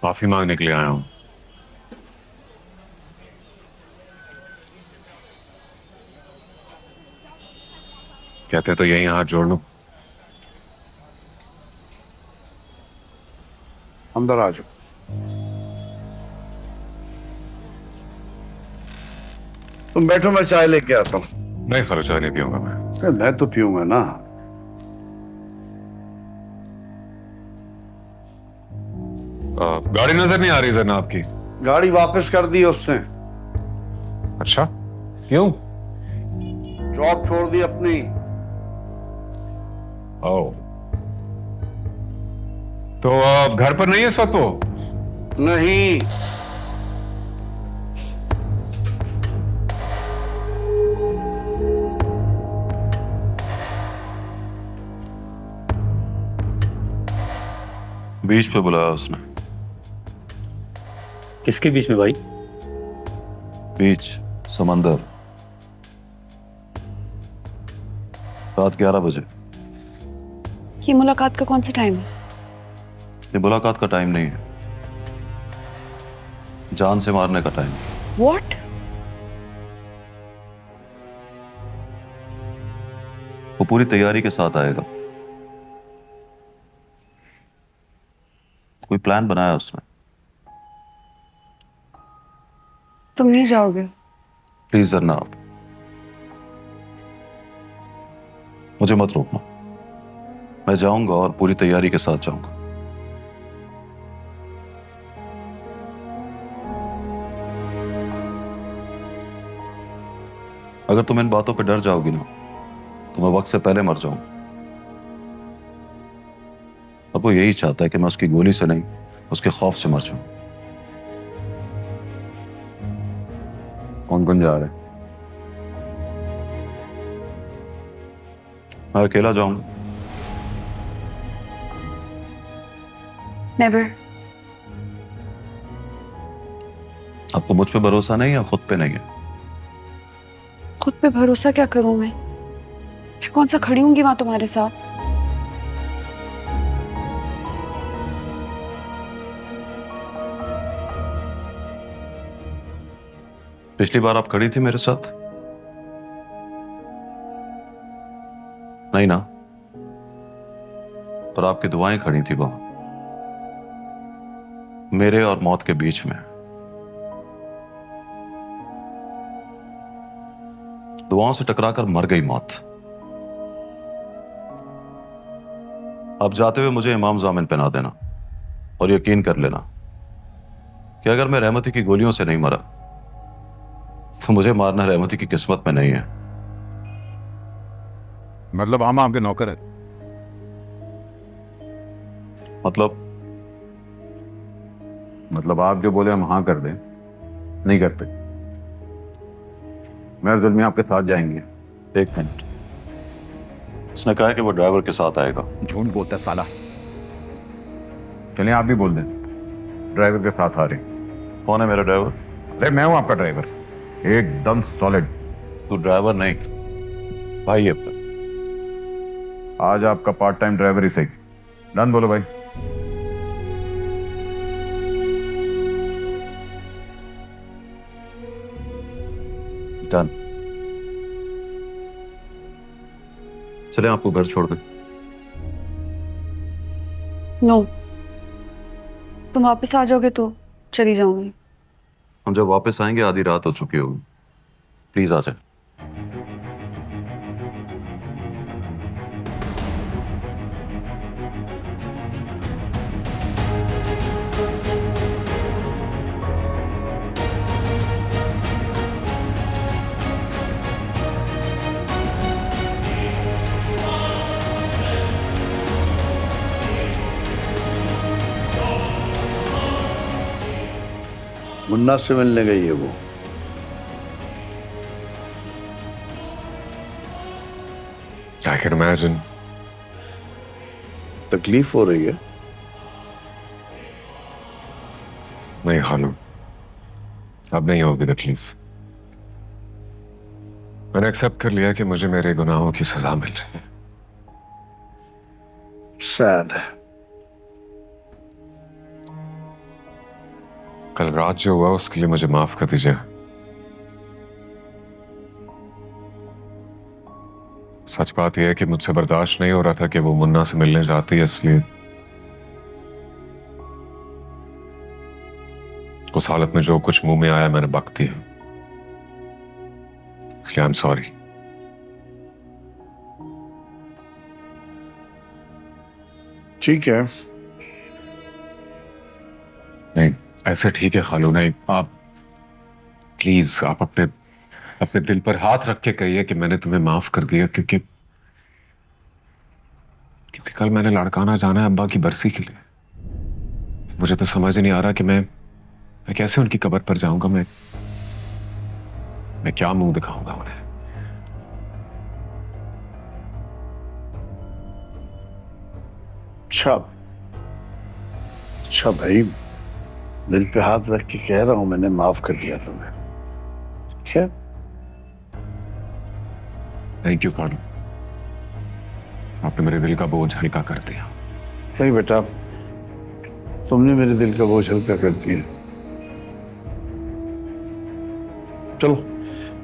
माफी मांगने के लिए आया हूं। कहते तो यही हाथ जोड़ लूं। अंदर आ जाओ। तुम बैठो, मैं चाय लेके आता हूँ। नहीं फालू, चाय नहीं पीऊंगा मैं। अरे मैं तो पीऊंगा ना। गाड़ी नजर नहीं आ रही जरना आपकी। गाड़ी वापस कर दी उसने। अच्छा, क्यों? जॉब छोड़ दी अपनी। ओ, तो आप घर पर नहीं है इस वक्त वो? नहीं। बीच पे बुलाया उसने। किसके बीच में भाई? बीच, समंदर, रात 11 बजे। ये मुलाकात का कौन सा टाइम है? ये मुलाकात का टाइम नहीं है, जान से मारने का टाइम है। What? वो पूरी तैयारी के साथ आएगा। कोई प्लान बनाया उसने। तुम नहीं जाओगे? प्लीज जरना, आप मुझे मत रोकना। मैं जाऊंगा और पूरी तैयारी के साथ जाऊंगा। अगर तुम इन बातों पे डर जाओगी ना, तो मैं वक्त से पहले मर जाऊंगा। अब वो यही चाहता है कि मैं उसकी गोली से नहीं, उसके खौफ से मर जाऊं। कौन कौन जा रहे हैं? मैं अकेला जाऊंगा। Never. आपको मुझ पे भरोसा नहीं या खुद पे नहीं है? खुद पे भरोसा क्या करूं मैं कौन सा खड़ी हूंगी वहां तुम्हारे साथ? पिछली बार आप खड़ी थी मेरे साथ? नहीं ना? पर आपकी दुआएं खड़ी थी वहां, मेरे और मौत के बीच में। दुआओं से टकराकर मर गई मौत। अब जाते हुए मुझे इमाम जामिन पहना देना और यकीन कर लेना कि अगर मैं रहमती की गोलियों से नहीं मरा, तो मुझे मारना रहमती की किस्मत में नहीं है। मतलब आमा आपके नौकर है? मतलब आप जो बोले हम हाँ कर दें, नहीं करते। मेरे जुल्मी आपके साथ जाएंगे। एक मिनट, उसने कहा है कि वो ड्राइवर के साथ आएगा। झूठ बोलता है साला। चलिए आप भी बोल दें, ड्राइवर के साथ आ रहे हैं। कौन है मेरा ड्राइवर? अरे मैं हूं आपका ड्राइवर, एकदम सॉलिड। तू ड्राइवर नहीं, भाई है अपना। आज आपका पार्ट टाइम ड्राइवर ही सही। डन बोलो भाई। डन। चले आपको घर छोड़ दें। नो, तुम वापस आ जाओगे तो चली जाऊंगी। हम जब वापस आएंगे आधी रात हो चुकी होगी। प्लीज आ जाए। मुन्ना से मिलने गई है वो। I can imagine. तकलीफ हो रही है? नहीं खालू, अब नहीं होगी तकलीफ। मैंने एक्सेप्ट कर लिया कि मुझे मेरे गुनाहों की सजा मिल रही है। सैड। कल रात जो हुआ उसके लिए मुझे माफ कर दीजिए। सच बात यह है कि मुझसे बर्दाश्त नहीं हो रहा था कि वो मुन्ना से मिलने जाती है, इसलिए उस हालत में जो कुछ मुंह में आया मैंने बक दिया, इसलिए आई एम सॉरी। ठीक है। नहीं ऐसे ठीक है खालू, नहीं आप प्लीज आप अपने अपने दिल पर हाथ रख के कहिए कि मैंने तुम्हें माफ कर दिया, क्योंकि क्योंकि कल मैंने लड़काना जाना है अब्बा की बरसी के लिए। मुझे तो समझ नहीं आ रहा कि मैं कैसे उनकी कब्र पर जाऊंगा। मैं क्या मुंह दिखाऊंगा उन्हें। अच्छा भाई, दिल पे हाथ रख के कह रहा हूं मैंने माफ कर दिया तुम्हें। क्या? थैंक यू खालू, आपने मेरे दिल का बोझ हल्का कर दिया। नहीं बेटा, तुमने मेरे दिल का बोझ हल्का कर दिया। चलो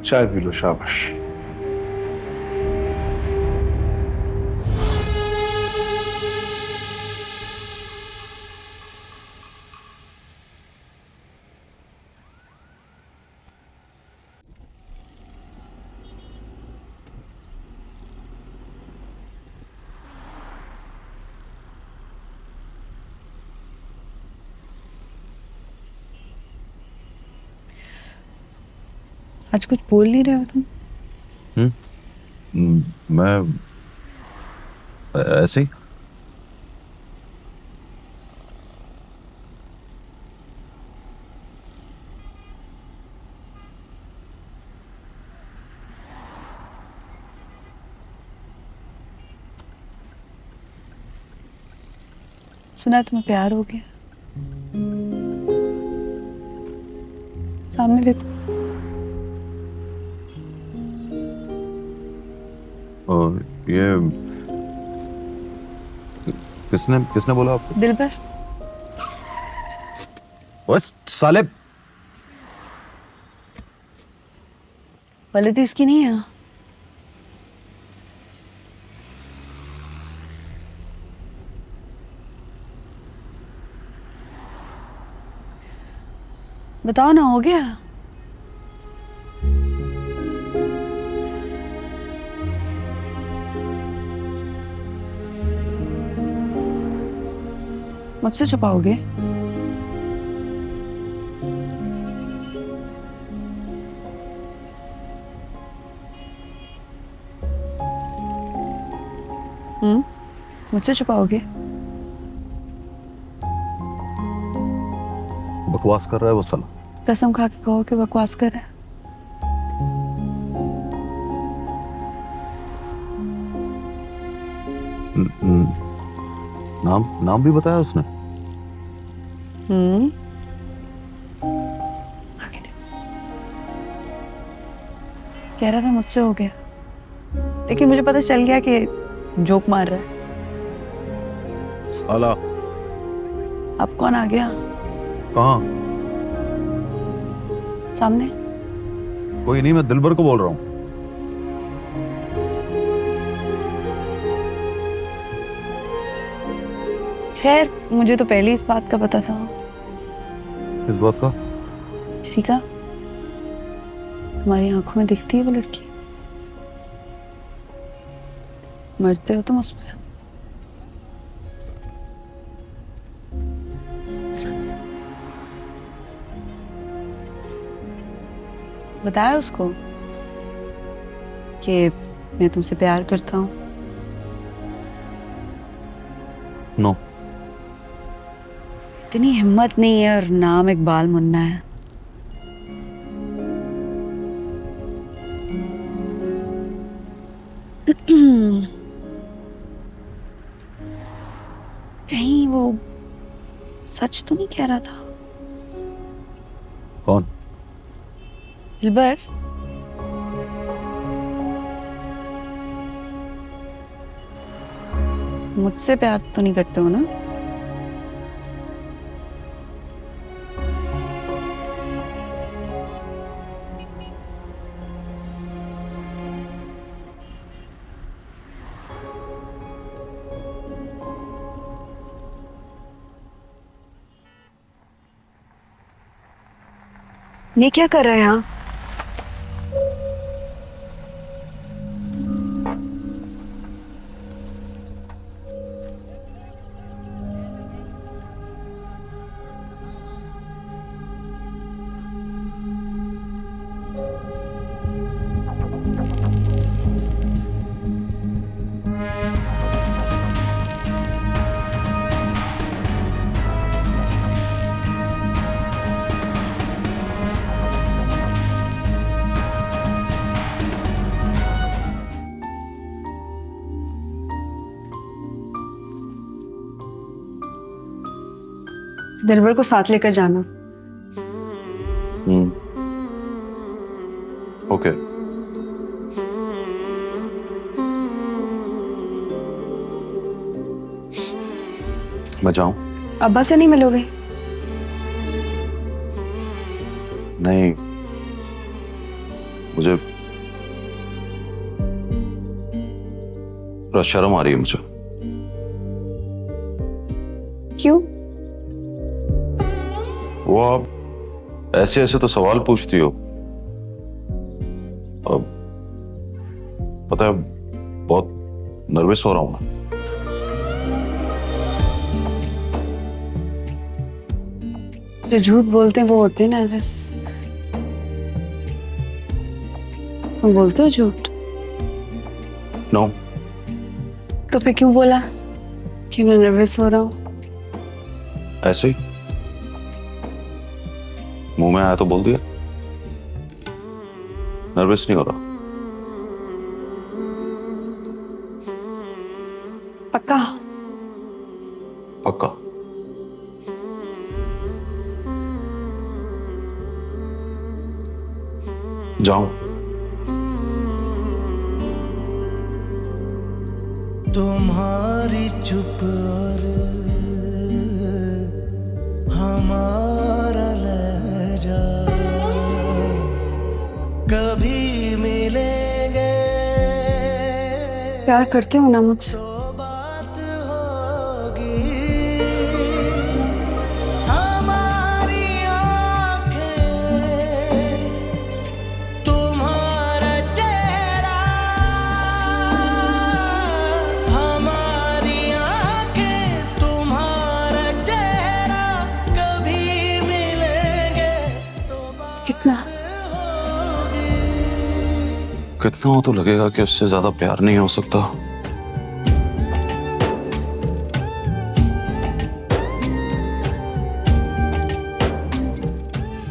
चाय पी लो, शाबाश। आज कुछ बोल नहीं रहे हो तुम? मैं ऐसे ही। सुना तुम्हें प्यार हो गया। सामने देखो। और ये किसने किसने बोला आपको? दिल पर। बस साले, गलती उसकी नहीं है। बताओ ना, हो गया? मुझसे छुपाओगे? मुझसे छुपाओगे? बकवास कर रहा है वो साला। कसम खा के कहो कि बकवास कर रहा है। नाम भी बताया उसने? कह रहा था मुझसे हो गया, लेकिन मुझे पता चल गया कि जोक मार रहा है। साला अब कौन आ गया? कहाँ? सामने। कोई नहीं, मैं दिलबर को बोल रहा हूँ। खैर, मुझे तो पहले इस बात का पता था। किस बात का? इसी का। तुम्हारी आंखों में दिखती है वो लड़की, मरते हो तुम उस पे। बताया उसको कि मैं तुमसे प्यार करता हूँ? नो। इतनी हिम्मत नहीं है, और नाम इकबाल मुन्ना है। कहीं वो सच तो नहीं कह रहा था? कौन? दिलबर। मुझसे प्यार तो नहीं करते हो ना? ये क्या कर रहा है यहाँ? दिलबर को साथ लेकर जाना। ओके। मैं जाऊं? अब्बा से नहीं मिलोगे? नहीं, मुझे थोड़ा शर्म आ रही है मुझे। क्यों? वो आप ऐसे ऐसे तो सवाल पूछती हो। अब पता है, बहुत नर्वस हो रहा हूं मैं। जो झूठ बोलते हैं वो होते हैं नर्वस। तुम बोलते हो झूठ? नो। तो फिर क्यों बोला कि मैं नर्वस हो रहा हूँ? ऐसे ही मुंह में आया तो बोल दिया। नर्वस नहीं हो रहा। पक्का? पक्का। जाऊं? तुम्हारी चुप और हमारा लहजा कभी मिलेंगे प्यार करते हो ना मुझसे? तो बात होगी। हमारी आंखें तुम्हारा चेहरा, हमारी आंखें तुम्हारा चेहरा कभी मिलेंगे तो बात कितना? कितना हो तो लगेगा कि उससे ज्यादा प्यार नहीं हो सकता।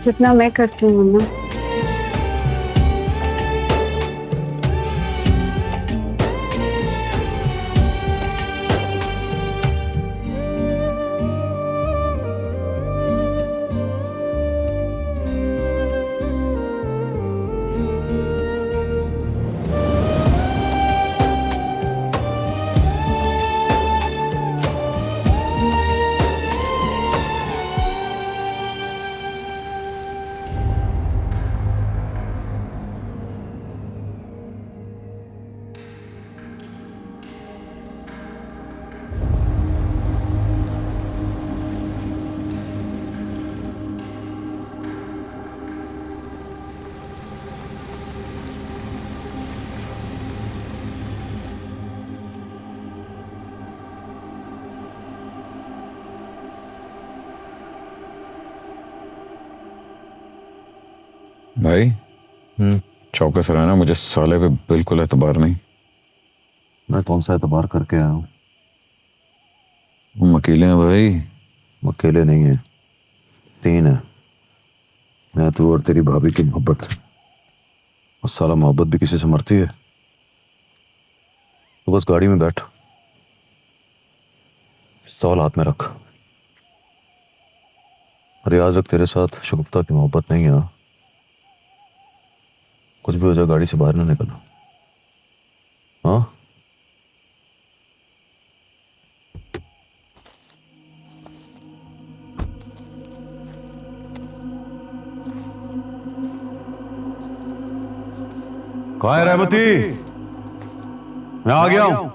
जितना मैं करती हूँ मुन्ना। भाई चौकस रहना, मुझे साले पे बिल्कुल एतबार नहीं। मैं कौन सा एतबार करके आया हूं? हम अकेले हैं भाई। हम अकेले नहीं है, 3 है। मैं, तू और तेरी भाभी की मोहब्बत। और साला मोहब्बत भी किसी से मरती है? तो बस गाड़ी में बैठ, पिस्तौल हाथ में रख, और याद रख तेरे साथ शगुफ्ता की मोहब्बत नहीं है ना। कुछ भी हो जाए गाड़ी से बाहर ना निकलना, हाँ? कहाँ है रहमती? मैं आ गया हूं।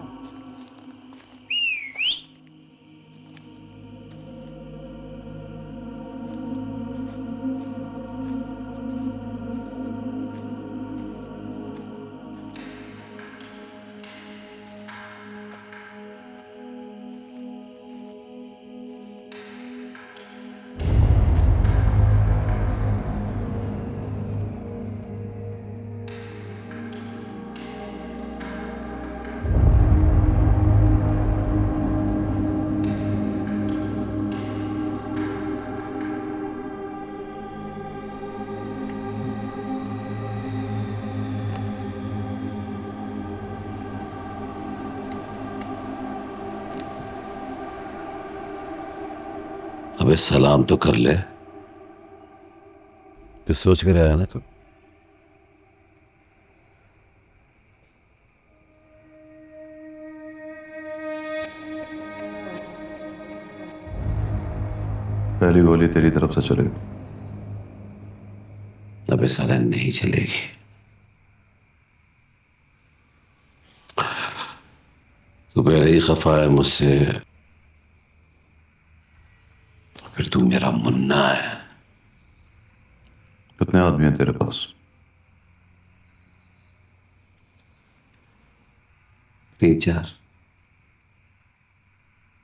अबे सलाम तो कर ले। कुछ सोच कर आया ना तू? पहली गोली तेरी तरफ से चलेगी। अबे साला नहीं चलेगी। तू पहले ही खफा है मुझसे, फिर तू मेरा मुन्ना है। कितने आदमी हैं तेरे पास? 3-4।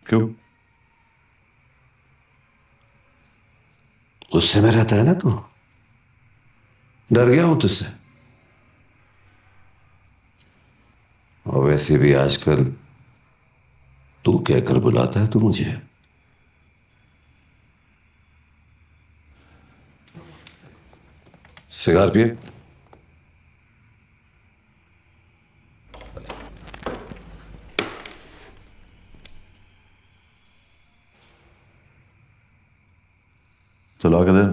क्यों? गुस्से में रहता है ना तू? डर गया हूं तुझसे। और वैसे भी आजकल तू कहकर बुलाता है तू मुझे। सिगार पिए। चला के दे।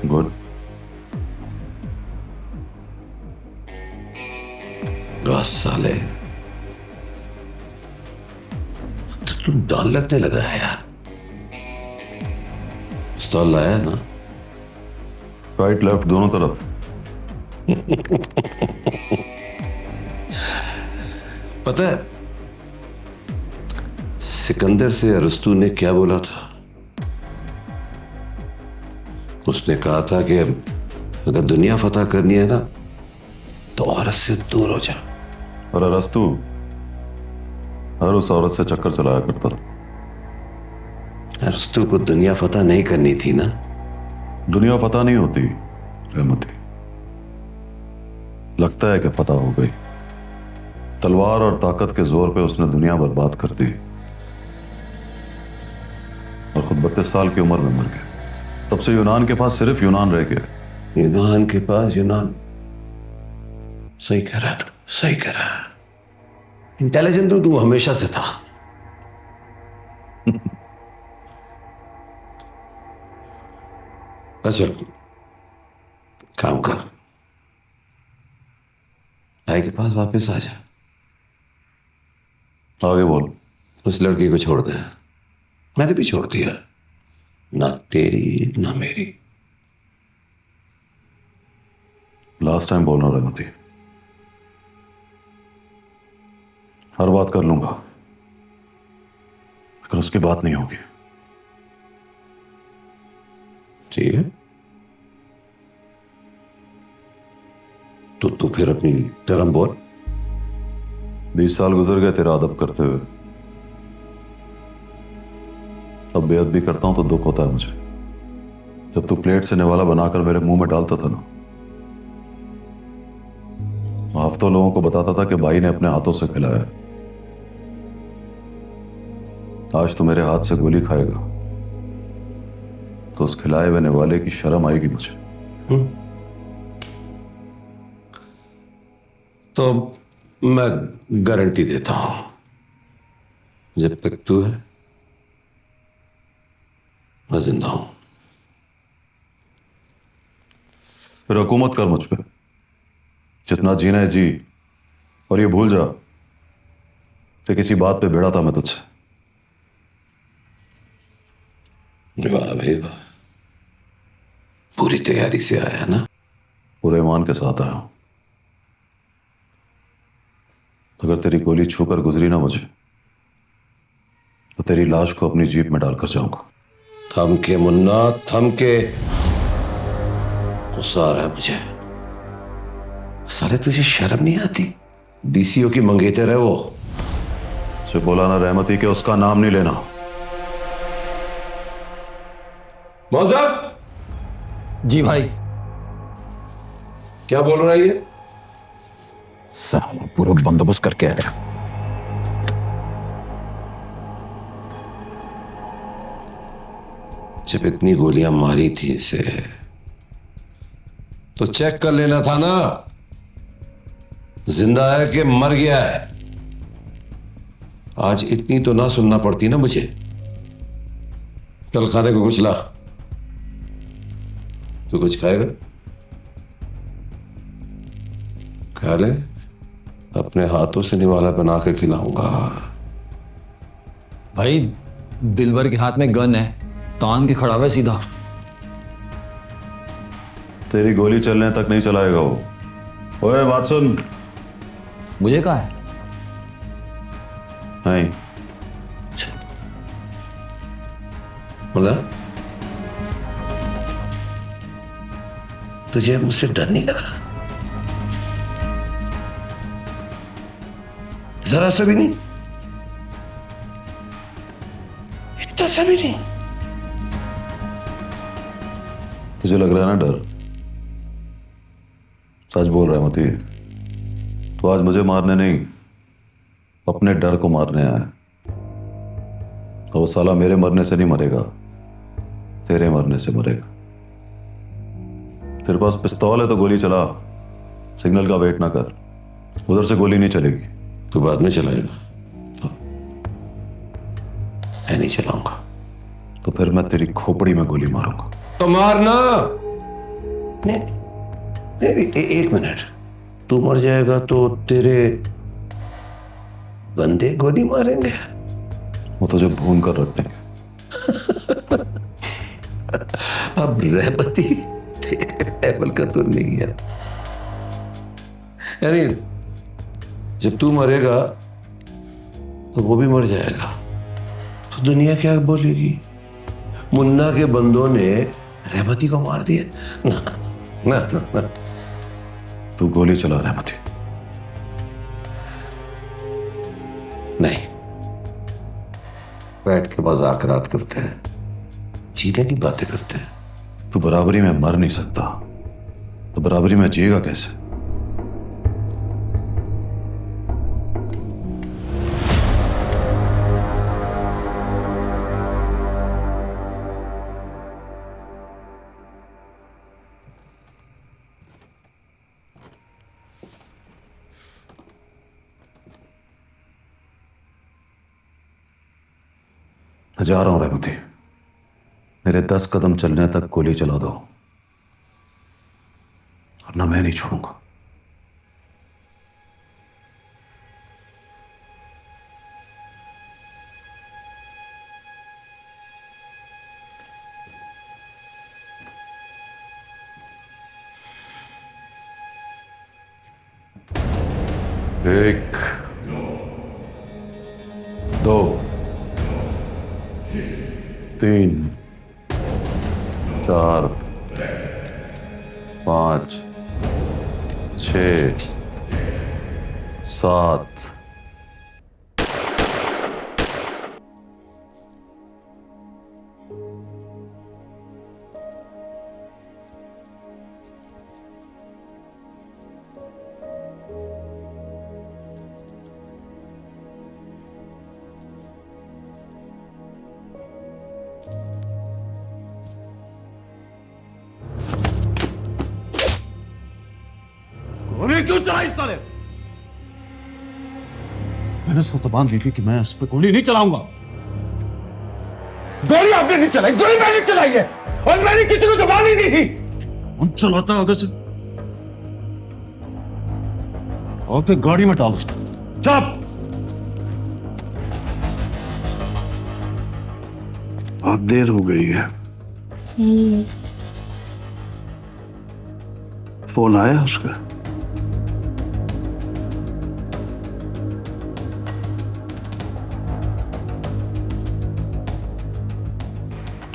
गुड। साले तो तू डॉल लगने लगा है यार। पिस्तौल लाया है ना? राइट लेफ्ट दोनों तरफ। पता है सिकंदर से अरस्तु ने क्या बोला था? उसने कहा था कि अगर दुनिया फतह करनी है ना तो औरत से दूर हो जा। और अरस्तु हर उस औरत से चक्कर चलाया करता था। अरस्तु को दुनिया फतह नहीं करनी थी ना? दुनिया फतह नहीं होती रहमती, लगता है कि फतह हो गई। तलवार और ताकत के जोर पे उसने दुनिया बर्बाद कर दी और खुद 32 साल की उम्र में मर गया। तब से यूनान के पास सिर्फ यूनान रह गया। यूनान के पास यूनान। सही कह रहा था, सही कह रहा है। इंटेलिजेंट तो तू हमेशा से था। अच्छा काम कर, भाई के पास वापस आ जा। आगे बोल। उस लड़की को छोड़ दे। मैंने भी छोड़ दिया, ना तेरी ना मेरी। लास्ट टाइम बोल रहा रहमती, हर बात कर लूंगा लेकिन उसकी बात नहीं होगी। ठीक है तो तू फिर अपनी टर्म बोल। 20 साल गुजर गए तेरा अदब करते हुए। अब बेअदबी करता हूं तो दुख होता है मुझे। जब तू प्लेट से निवाला बनाकर मेरे मुंह में डालता था ना, हफ्तों लोगों को बताता था कि भाई ने अपने हाथों से खिलाया। आज तो मेरे हाथ से गोली खाएगा तो उस खिलाए हुए निवाले की शर्म आएगी मुझे। तो मैं गारंटी देता हूं, जब तक तू है मैं जिंदा हूं। फिर हुकूमत कर मुझ पे, जितना जीना है जी, और ये भूल जा कि किसी बात पे भिड़ा था मैं तुझसे। वाह भाई वाह, पूरी तैयारी से आया ना? पूरे ईमान के साथ आया हूं। तो अगर तेरी गोली छूकर गुजरी ना मुझे तो तेरी लाश को अपनी जीप में डालकर जाऊंगा। थम के मुन्ना, थम के। गुस्सा आ रहा है मुझे। साले तुझे शर्म नहीं आती? डीसीओ की मंगेते रहे वो। से बोला ना रहमती के उसका नाम नहीं लेना। मौजब, जी भाई। क्या बोल रहा है ये? साला पूरा बंदोबस्त करके आया। जब इतनी गोलियां मारी थी इसे तो चेक कर लेना था ना, जिंदा है कि मर गया है। आज इतनी तो ना सुनना पड़ती ना मुझे। कल खाने को कुछ ला। तू कुछ खाएगा? खा ले, अपने हाथों से निवाला बना के खिलाऊंगा। भाई दिलबर के हाथ में गन है, तान के खड़ा हुआ है सीधा। तेरी गोली चलने तक नहीं चलाएगा वो। ओए बात सुन। मुझे कहा है? नहीं। बोला, तुझे मुझसे डर नहीं लग रहा? जरा सा भी नहीं? इतना सा भी नहीं? तुझे लग रहा है ना डर? सच बोल रहा है मोती। तो आज मुझे मारने नहीं, अपने डर को मारने आया। तो वो साला मेरे मरने से नहीं मरेगा, तेरे मरने से मरेगा। तेरे पास पिस्तौल है तो गोली चला, सिग्नल का वेट ना कर। उधर से गोली नहीं चलेगी। तू बाद में चलाएगा? मैं नहीं चलाऊंगा। तो फिर मैं तेरी खोपड़ी में गोली मारूंगा। तो मारना। नहीं, एक मिनट। तू मर जाएगा तो तेरे बंदे गोली मारेंगे? वो तुझे भून कर रख देंगे। अब रहमती लेवल का तो नहीं है। यानी जब तू मरेगा तो वो भी मर जाएगा, तो दुनिया क्या बोलेगी? मुन्ना के बंदों ने रहमती को मार दिया। ना ना ना, ना। तू गोली चला रहमती। नहीं, बैठ के मजाकरात करते हैं, जीने की बातें करते हैं। तू बराबरी में मर नहीं सकता, तो बराबरी में जिएगा कैसे? मैं जा रहा हूं रहमती। मेरे 10 कदम चलने तक गोली चला दो, वरना मैं नहीं छोड़ूंगा। एक, दो, 3, 4, 5, 6, 7। गोली क्यों चलाई साले? मैंने उसको जबान दी थी कि मैं उस पर गोली नहीं चलाऊंगा। गोली आपने नहीं चलाई, गोली मैंने चलाई है, और मैंने किसी को जबान नहीं दी थी। हम चलाता अगर से और फिर गाड़ी में डाल उसको। चुप। बहुत देर हो गई है। फोन आया उसका?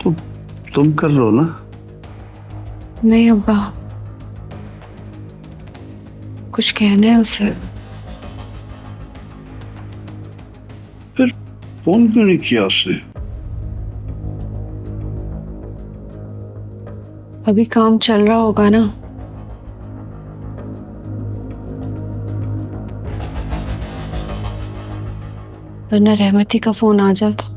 तो तुम कर लो ना। नहीं अब्बा, कुछ कहना है उसे? फिर फोन क्यों नहीं किया उसने? अभी काम चल रहा होगा ना। वरना रहमती का फोन आ जाता।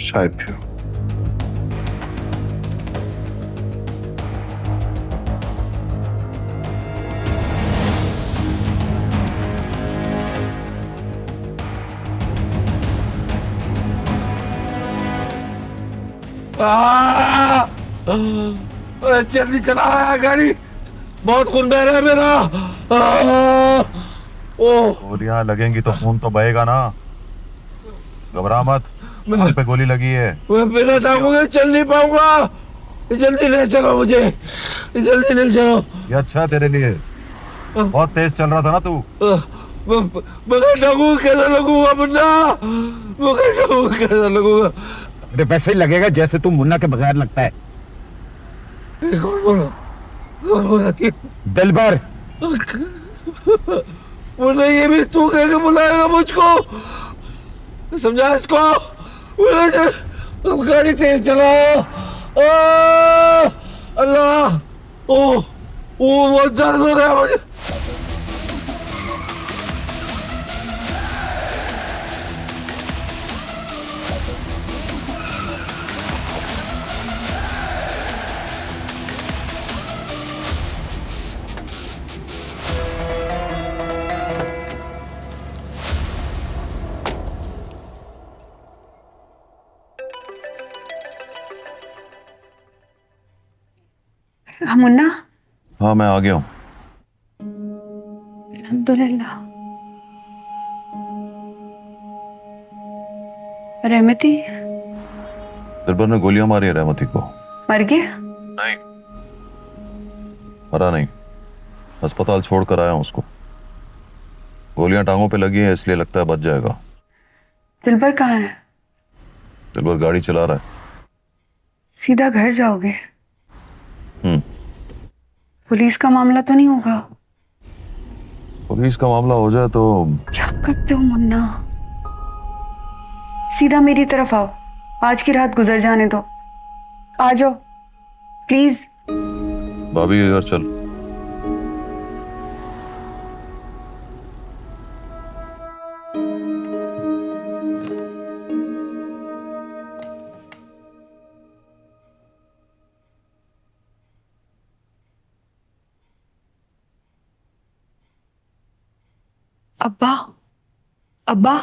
चाय पियो। जल्दी चला गाड़ी, बहुत खून बह रहा है मेरा। गोलियां लगेंगी तो खून तो बहेगा ना, घबरा मत। हाथ पे गोली लगी है। मैं बिना टांगों चल नहीं पाऊंगा, जल्दी ले चलो मुझे, जल्दी ले चलो। ये अच्छा है तेरे लिए, बहुत तेज चल रहा था ना तू। बगैर टांगों कैसा लगूंगा मुन्ना, बगैर टांगों कैसा लगूंगा? अरे वैसे ही लगेगा जैसे तू मुन्ना के बगैर लगता है। कौन बोला? कौन बोला कि दिलबर? मुन्ना ये भी तू कह के बुलाएगा मुझको? समझा इसको? अब गाड़ी तेज चलाओ। अल्लाह, ओ बहुत दर्द हो रहा है मुझे। हाँ मुन्ना। हाँ मैं आ गया हूँ। अल्हम्दुलिल्लाह। रहमती दिलबर ने गोलियां मारी है रहमती को। मर गया? नहीं, मरा नहीं, अस्पताल छोड़ कर आया हूँ उसको। गोलियां टांगों पे लगी हैं इसलिए लगता है बच जाएगा। दिलबर कहाँ है? दिलबर गाड़ी चला रहा है। सीधा घर जाओगे? हम्म। पुलिस का मामला तो नहीं होगा? पुलिस का मामला हो जाए तो क्या करते हो मुन्ना? सीधा मेरी तरफ आओ, आज की रात गुजर जाने दो। आ जाओ प्लीज। भाभी के घर चल। अब्बा, अब्बा।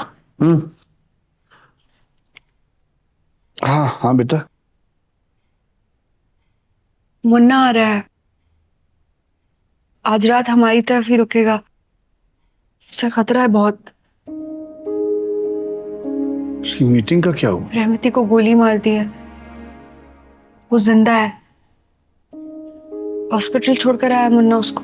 हाँ हाँ बेटा। मुन्ना आ रहा है, आज रात हमारी तरफ ही रुकेगा। उसे खतरा है बहुत। उसकी मीटिंग का क्या हुआ? रहमती को गोली मार दी है, वो जिंदा है। हॉस्पिटल छोड़कर आया मुन्ना उसको।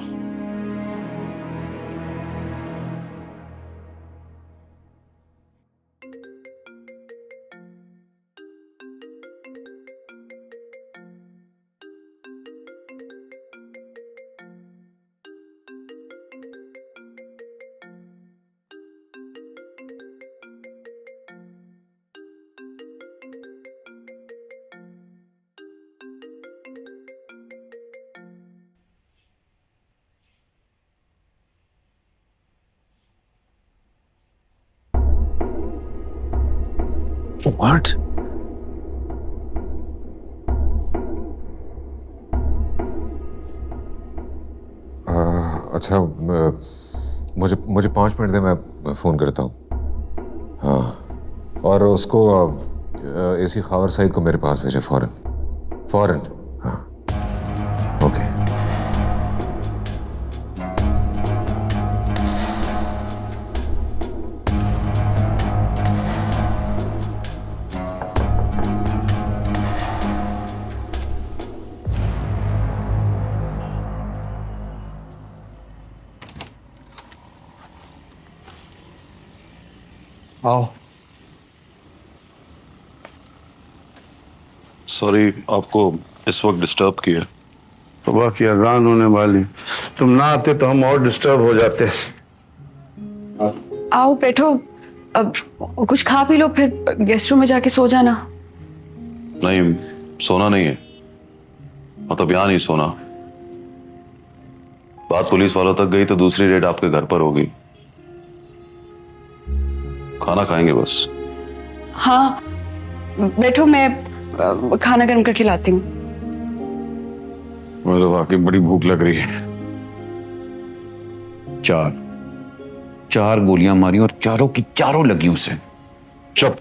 What? अच्छा, मुझे 5 मिनट दे, मैं फ़ोन करता हूँ। हाँ, और उसको एसी खावर सईद को मेरे पास भेजे फौरन। हाँ ओके। आओ। सॉरी आपको इस वक्त डिस्टर्ब किया। सुबह की अजान होने वाली, तुम ना आते तो हम और डिस्टर्ब हो जाते। आओ बैठो, अब कुछ खा पी लो, फिर गेस्ट रूम में जाके सो जाना। नहीं, सोना नहीं है, मतलब यहाँ नहीं सोना। बात पुलिस वालों तक गई तो दूसरी रेड आपके घर पर होगी। खाना खाएंगे बस। हाँ बैठो, मैं खाना गर्म करके लाती हूँ। मुझे तो वाकई बड़ी भूख लग रही है। चार गोलियां मारी और चारों की चारों लगी उसे। चुप।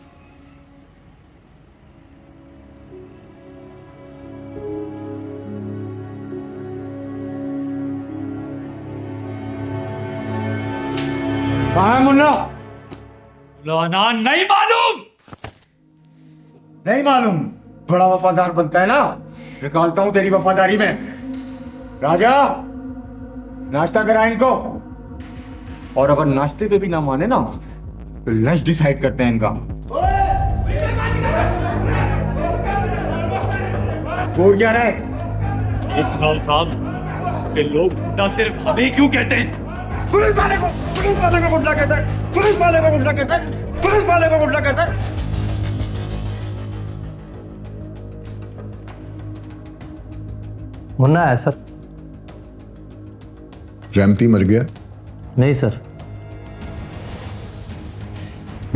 कहाँ है मुन्ना? लाना नहीं मालूम, नहीं मालूम। बड़ा वफादार बनता है ना, निकालता हूं तेरी वफादारी में। राजा, नाश्ता करा इनको, और अगर नाश्ते पे भी ना माने ना तो लंच डिसाइड करते हैं इनका। बोल क्या रहे? एक साहब के लोग ना सिर्फ हमें क्यों कहते हैं? पुलिस वाले को गुंडा कहते हैं, पुलिस वाले को गुंडा कहते हैं, पुलिस वाले को गुंडा कहते हैं। मुन्ना है सर। रैमती मर गया? नहीं सर।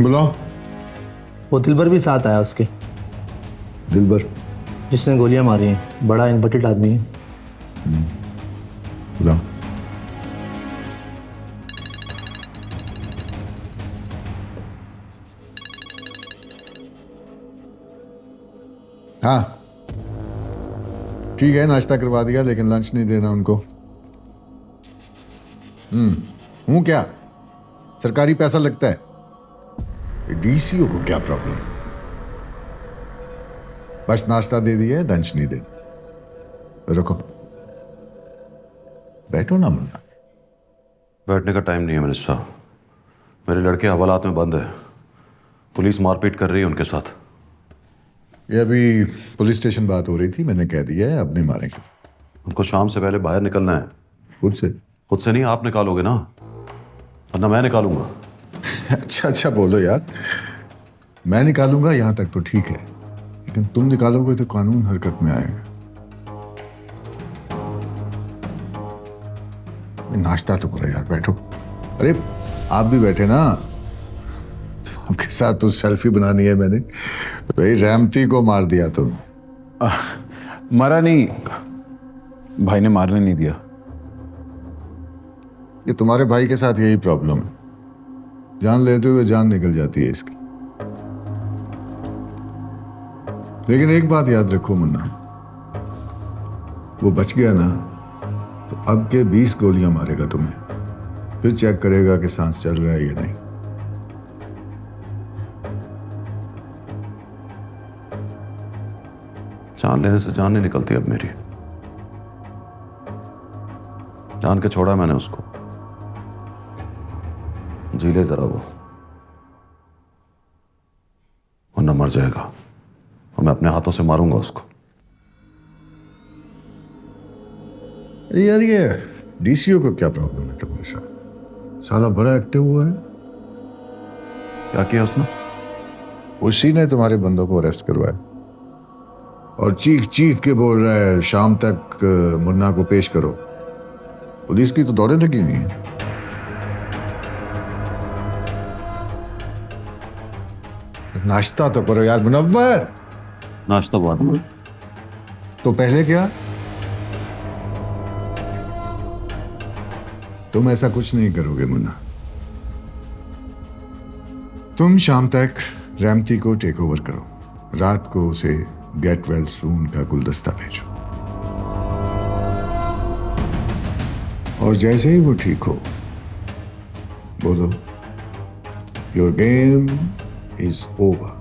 बुलाओ। वो दिलबर भी साथ आया उसके। दिलबर जिसने गोलियां मारी हैं, बड़ा इम्पोर्टेंट आदमी है। बुलाओ। हाँ ठीक है, नाश्ता करवा दिया, लेकिन लंच नहीं देना उनको। हूं क्या? सरकारी पैसा लगता है। डीसीओ को क्या प्रॉब्लम? बस नाश्ता दे दिया, लंच नहीं देना। रुको, बैठो ना मुन्ना। बैठने का टाइम नहीं है मिनिस्टर साहब। मेरे लड़के हवालात में बंद है, पुलिस मारपीट कर रही है उनके साथ। ये अभी पुलिस स्टेशन बात हो रही थी, मैंने कह दिया है अब नहीं मारेंगे। उनको शाम से पहले बाहर निकलना है। खुद से? खुद से नहीं, आप निकालोगे ना, वरना मैं निकालूंगा। अच्छा बोलो यार। मैं निकालूंगा यहां तक तो ठीक है, लेकिन तुम निकालोगे तो कानून हरकत में आएगा। नाश्ता तो करो यार, बैठो। अरे आप भी बैठे ना, तो आपके साथ तो सेल्फी बनानी है मैंने। भाई रहमती को मार दिया तुम। मरा नहीं, भाई ने मारने नहीं दिया। ये तुम्हारे भाई के साथ यही प्रॉब्लम है, जान लेते हुए जान निकल जाती है इसकी। लेकिन एक बात याद रखो मुन्ना, वो बच गया ना तो अब के 20 गोलियां मारेगा तुम्हें, फिर चेक करेगा कि सांस चल रहा है या नहीं। जान लेने से जान नहीं निकलती अब मेरी। जान के छोड़ा मैंने उसको, जी ले जरा वो, वरना मर जाएगा और मैं अपने हाथों से मारूंगा उसको। यार ये डीसीओ को क्या प्रॉब्लम है तुम्हारे साथ? साला बड़ा एक्टिव हुआ है। क्या किया उसने? उसी ने तुम्हारे बंदों को अरेस्ट करवाया और चीख चीख के बोल रहा है शाम तक मुन्ना को पेश करो। पुलिस की तो दौड़े लगी हुई हैं। नाश्ता तो करो यार मुनव्वर। नाश्ता बाद में। तो पहले क्या? तुम ऐसा कुछ नहीं करोगे मुन्ना। तुम शाम तक रहमती को टेक ओवर करो, रात को उसे गेट वेल सून का गुलदस्ता भेजो, और जैसे ही वो ठीक हो बोलो योर गेम इज ओवर।